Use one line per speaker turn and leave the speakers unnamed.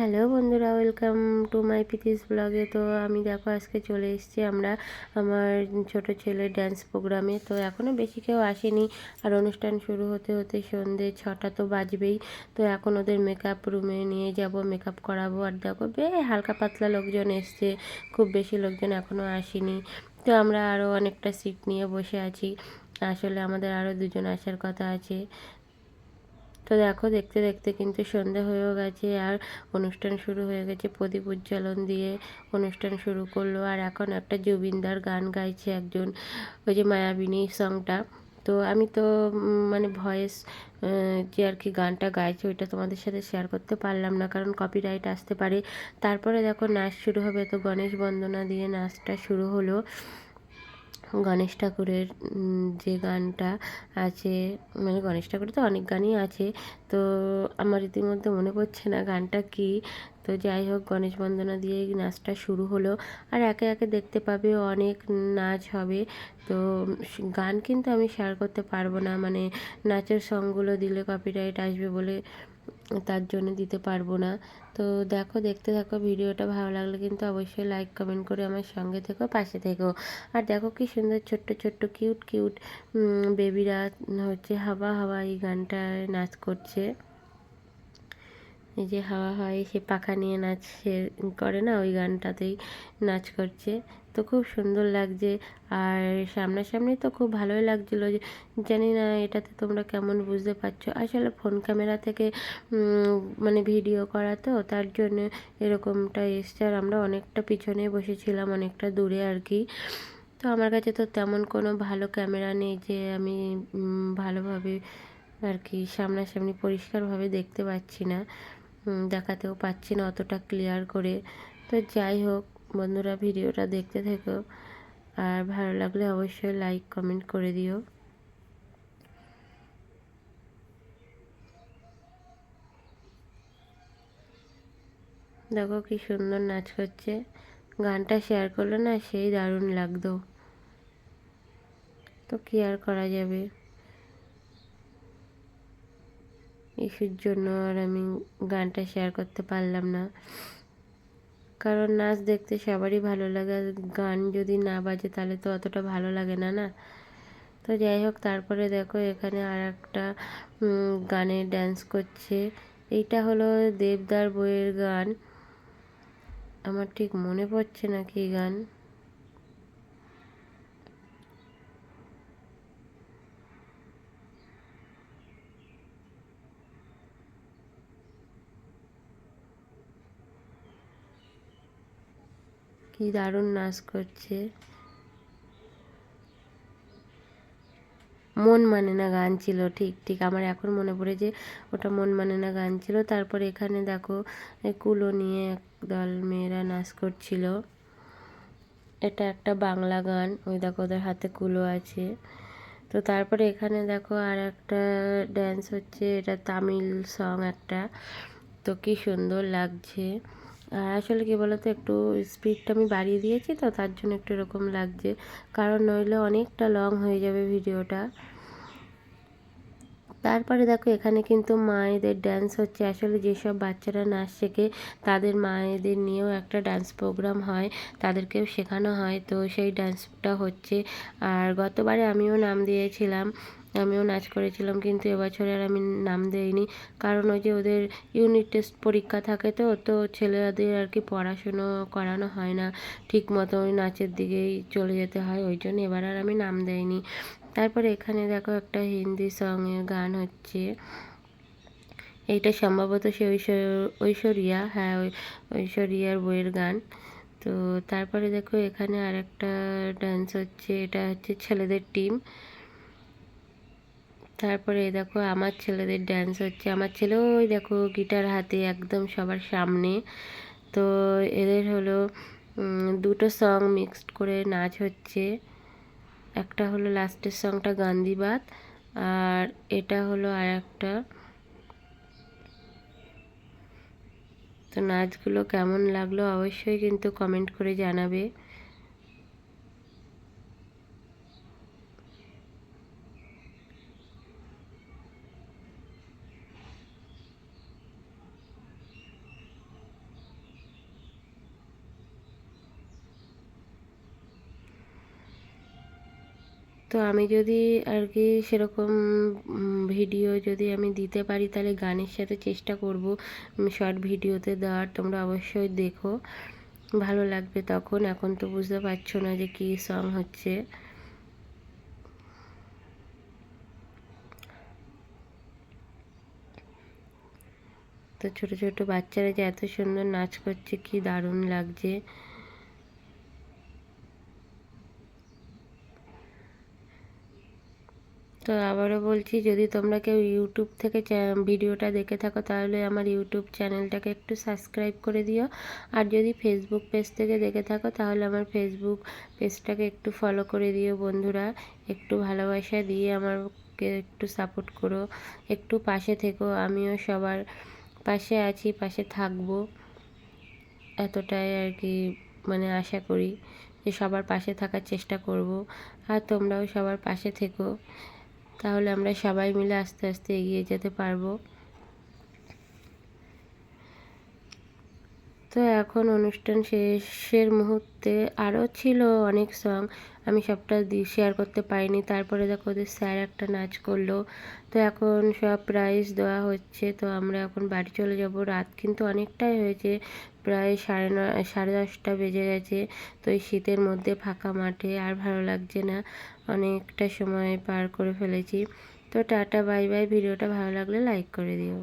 Hello বন্ধুরা, welcome to my Preeti's ব্লগে। তো আমি দেখো আজকে চলে এসেছি আমরা আমার ছোট ছেলের ড্যান্স প্রোগ্রামে। তো এখনও বেশি কেউ আসেনি, আর অনুষ্ঠান শুরু হতে হতে সন্ধ্যে 6টা তো বাজবেই। তো এখন ওদের মেকআপ রুমে নিয়ে যাব, মেকআপ করাবো। আর দেখো হালকা পাতলা লোকজন এসছে, খুব বেশি লোকজন এখনও আসেনি। তো আমরা আরও অনেকটা সিট নিয়ে বসে আছি। আসলে আমাদের আরও দুজন আসার কথা আছে। তো দেখো দেখতে দেখতে কিন্তু সন্ধ্যা হয়েও গেছে, আর অনুষ্ঠান শুরু হয়ে গেছে। প্রদীপ উজ্জ্বলন দিয়ে অনুষ্ঠান শুরু করলো। আর এখন একটা জুবিনদার গান গাইছে একজন, ওই যে মায়াবিনী সংটা। তো আমি তো মানে ভয়েস যে আর কি গানটা গাইছে ওইটা তোমাদের সাথে শেয়ার করতে পারলাম না, কারণ কপিরাইট আসতে পারে। তারপরে দেখো নাচ শুরু হবে, তো গণেশ বন্দনা দিয়ে নাচটা শুরু হলো। গণেশ ঠাকুরের যে গানটা আছে, মানে গণেশ ঠাকুরের তো অনেক গানই আছে, তো আমার ইতিমধ্যে মনে পড়ছে না গানটা কী। তো যাই হোক, গণেশ বন্দনা দিয়ে নাচটা শুরু হলো। আর একে একে দেখতে পাবে অনেক নাচ হবে। তো গান কিন্তু আমি শেয়ার করতে পারবো না, মানে নাচের সংগুলো দিলে কপিরাইট আসবে বলে তার জন্য দিতে পারবো না। তো দেখো দেখতে থাকো, ভিডিওটা ভালো লাগলে কিন্তু অবশ্যই লাইক কমেন্ট করে আমার সঙ্গে থেকো, পাশে থেকো। আর দেখো কি সুন্দর ছোট্ট ছোট্ট কিউট কিউট বেবিরা হচ্ছে হাওয়া হাওয়া এই গানটায় নাচ করছে। এই যে হাওয়া হয় সে পাখা নিয়ে নাচ সে করে না, ওই গানটাতেই নাচ করছে। তো খুব সুন্দর লাগছে। আর সামনাসামনি তো খুব ভালোই লাগছিলো। জানি না এটাতে তোমরা কেমন বুঝতে পারছো, আসলে ফোন ক্যামেরা থেকে মানে ভিডিও করা, তো তার জন্য এরকমটা এসছে। আর আমরা অনেকটা পিছনে বসেছিলাম, অনেকটা দূরে আর কি। তো আমার কাছে তো তেমন কোনো ভালো ক্যামেরা নেই যে আমি ভালোভাবে আর কি সামনাসামনি পরিষ্কারভাবে দেখতে পাচ্ছি না, দেখাতেও পাচ্ছি না অতটা ক্লিয়ার করে। তো যাই হোক বন্ধুরা, ভিডিওটা দেখতে থেকো, আর ভালো লাগলে অবশ্যই লাইক কমেন্ট করে দিও। দেখো কি সুন্দর নাচ করছে, গানটা শেয়ার করলে না সেই দারুণ লাগতো। তো কি আর করা যাবে, ইস্যুর জন্য আর আমি গানটা শেয়ার করতে পারলাম না। কারণ নাচ দেখতে সবারই ভালো লাগে, আর গান যদি না বাজে তাহলে তো অতটা ভালো লাগে না না। তো যাই হোক, তারপরে দেখো এখানে আর একটা গানে ড্যান্স করছে। এইটা হলো দেবদার বইয়ের গান, আমার ঠিক মনে পড়ছে না কি গান। কি দারুণ নাচ করছে। মন মানে না গান ছিল, ঠিক ঠিক আমার এখন মনে পড়েছে, ওটা মন মানে না গান ছিল। তারপরে এখানে দেখো কুলো নিয়ে একদল মেয়েরা নাচ করছিল। এটা একটা বাংলা গান, ওই দেখো ওদের হাতে কুলো আছে। তো তারপরে এখানে দেখো আর একটা ড্যান্স হচ্ছে, এটা তামিল সং একটা। তো কি সুন্দর লাগছে। আর আসলে কী বলতো, একটু স্পিডটা আমি বাড়িয়ে দিয়েছি, তো তার জন্য একটু এরকম লাগছে, কারণ নইলে অনেকটা লং হয়ে যাবে ভিডিওটা। তারপরে দেখো এখানে কিন্তু মায়েদের ড্যান্স হচ্ছে। আসলে যেসব বাচ্চারা নাচ শেখে তাদের মায়েদের নিয়েও একটা ডান্স প্রোগ্রাম হয়, তাদেরকেও শেখানো হয়। তো সেই ডান্সটা হচ্ছে। আর গতবারে আমিও নাম দিয়েছিলাম, আমিও নাচ করেছিলাম, কিন্তু এবছরে আর আমি নাম দেইনি, কারণ ওই যে ওদের ইউনিট টেস্ট পরীক্ষা থাকে, তো তো ছেলেদের আর কি পড়াশুনো করানো হয় না ঠিক মতো, ওই নাচের দিকেই চলে যেতে হয়, ওই জন্য এবার আর আমি নাম দেইনি। তারপরে এখানে দেখো একটা হিন্দি সঙের গান হচ্ছে, এইটা সম্ভবত সে ঐশ্বরিয়া, হ্যাঁ ঐশ্বরিয়ার বইয়ের গান। তো তারপরে দেখো এখানে আর একটা ডান্স হচ্ছে, এটা হচ্ছে ছেলেদের টিম। তারপরে দেখো আমার ছেলেদের ডান্স হচ্ছে, আমার ছেলেও ওই দেখো গিটার হাতে একদম সবার সামনে। তো এদের হলো দুটো সং মিক্সড করে নাচ হচ্ছে। একটা হলো লাস্টের সংটা গান্ধীবাদ, আর এটা হলো আর একটা। তো নাচগুলো কেমন লাগলো অবশ্যই কিন্তু কমেন্ট করে জানাবে। তো আমি যদি আর কি সেরকম ভিডিও যদি আমি দিতে পারি তাহলে গানের সাথে চেষ্টা করব শর্ট ভিডিওতে দেওয়ার। তোমরা অবশ্যই দেখো, ভালো লাগবে তখন। এখন তো বুঝতে পারছো না যে কী সং হচ্ছে। তো ছোট ছোট বাচ্চারা যে এত সুন্দর নাচ করছে, কি দারুণ লাগছে। তো আবারও বলছি, যদি তোমরা কেউ ইউটিউব থেকে ভিডিওটা দেখে থাকো তাহলে আমার ইউটিউব চ্যানেলটাকে একটু সাবস্ক্রাইব করে দিও। আর যদি ফেসবুক পেজ থেকে দেখে থাকো তাহলে আমার ফেসবুক পেজটাকে একটু ফলো করে দিও বন্ধুরা। একটু ভালোবাসা দিয়ে আমাকে একটু সাপোর্ট করো, একটু পাশে থেকো। আমিও সবার পাশে আছি, পাশে থাকবো, এতটাই আর কি মানে আশা করি যে সবার পাশে থাকার চেষ্টা করব। আর তোমরাও সবার পাশে থেকো, তাহলে আমরা সবাই মিলে আস্তে আস্তে এগিয়ে যেতে পারবো। তো এখন অনুষ্ঠান শেষের মুহূর্তে আরও ছিল অনেক সং, আমি সবটা শেয়ার করতে পারিনি। তারপরে দেখো ওদের স্যার একটা নাচ করলো। তো এখন সব প্রাইজ দেওয়া হচ্ছে। তো আমরা এখন বাড়ি চলে যাব। রাত কিন্তু অনেকটাই হয়েছে, প্রায় 10:30 বেজে গেছে। তো এই শীতের মধ্যে ফাঁকা মাঠে আর ভালো লাগছে না, অনেকটা সময় পার করে ফেলেছি। তো টাটা বাই বাই। ভিডিওটা ভালো লাগলে লাইক করে দিও।